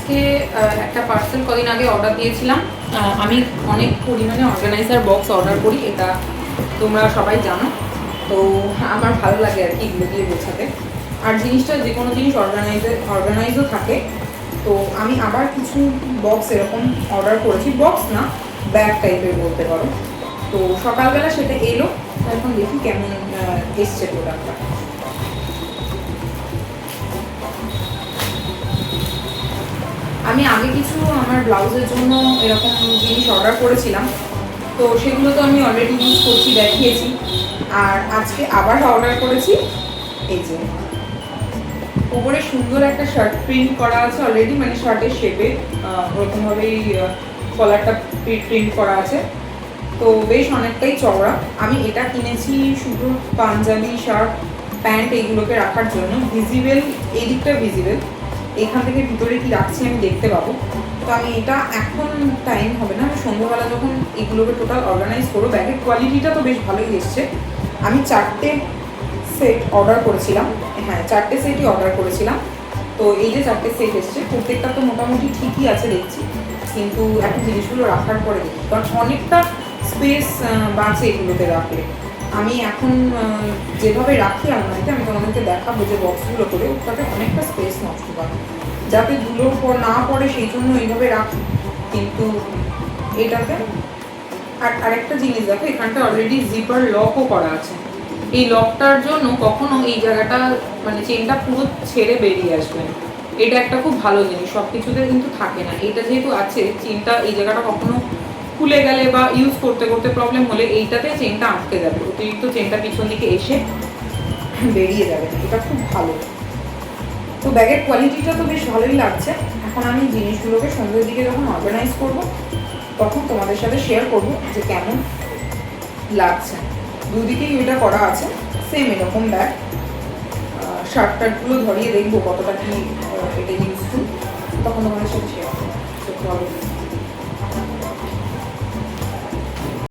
আজকে একটা পার্সেল কদিন আগে অর্ডার দিয়েছিলাম। আমি অনেক পরিমাণে অর্গানাইজার বক্স অর্ডার করি, এটা তোমরা সবাই জানো। তো আমার ভালো লাগে আর কি এগুলো দিয়ে বোঝাতে। আর জিনিসটা যে কোনো জিনিস অর্গানাইজও থাকে। তো আমি আবার কিছু বক্স এরকম অর্ডার করেছি, বক্স না ব্যাগ টাইপের বলতে পারো। তো সকালবেলা সেটা এলো, এখন দেখি কেমন এসছে প্রোডাক্টটা। আমি আগে কিছু আমার ব্লাউজের জন্য এরকম জিনিস অর্ডার করেছিলাম, তো সেগুলো তো আমি অলরেডি ইউজ করছি, দেখিয়েছি। আর আজকে আবার অর্ডার করেছি। এই যে উপরে সুন্দর একটা শার্ট প্রিন্ট করা আছে অলরেডি, মানে শার্টের শেপে ওরকমভাবেই কলারটা প্রিন্ট করা আছে। তো বেশ অনেকটাই চওড়া। আমি এটা কিনেছি শুধু পাঞ্জাবি, শার্ট, প্যান্ট এইগুলোকে রাখার জন্য। ভিজিবেল, এই দিকটা ভিজিবেল, এখান থেকে ভিতরে কি রাখছি আমি দেখতে পাবো। তো আমি এটা এখন টাইম হবে না, আমি সন্ধ্যাবেলা যখন এগুলোকে টোটাল অর্গানাইজ করবো। ব্যাগের কোয়ালিটিটা তো বেশ ভালোই এসছে। আমি 4টে সেট অর্ডার করেছিলাম, হ্যাঁ 4টে সেটই অর্ডার করেছিলাম। তো এই যে 4টে সেট এসছে, প্রত্যেকটা তো মোটামুটি ঠিকই আছে দেখছি, কিন্তু এখন জিনিসগুলো রাখার পরে দেখি, কারণ অনেকটা স্পেস বাঁচে এগুলোতে রাখলে। আমি এখন যেভাবে রাখি আলমারিতে, আমি তোমাদেরকে দেখাবো যে বক্সগুলো করে, ওটাতে অনেকটা স্পেস নষ্ট করে, যাতে ধুলোর পর না পড়ে সেই জন্য এইভাবে রাখি। কিন্তু এটাতে আর আরেকটা জিনিস দেখো, এখানটা অলরেডি জিপার লকও করা আছে। এই লকটার জন্য কখনো এই জায়গাটা মানে চেনটা পুরো ছেড়ে বেরিয়ে আসবে না। এটা একটা খুব ভালো জিনিস, সব কিছুতে কিন্তু থাকে না। এটা যেহেতু আছে, চেনটা এই জায়গাটা কখনো খুলে গেলে বা ইউজ করতে করতে প্রবলেম হলে এইটাতে চেনটা আটকে যাবে, অতিরিক্ত চেনটা পিছন দিকে এসে বেরিয়ে যাবে। এটা খুব ভালো। তো ব্যাগের কোয়ালিটিটা তো বেশ ভালোই লাগছে। এখন আমি জিনিসগুলোকে সন্ধ্যের দিকে যখন অর্গানাইজ করব, তখন তোমাদের সাথে শেয়ার করব যে কেমন লাগছে। দুদিকেই এটা করা আছে, সেম এরকম ব্যাগ। শার্ট টার্টগুলো ধরিয়ে দেখবো কতটা কি এটা ইউজফুল, তখন তোমাদের সাথে শেয়ার করবো।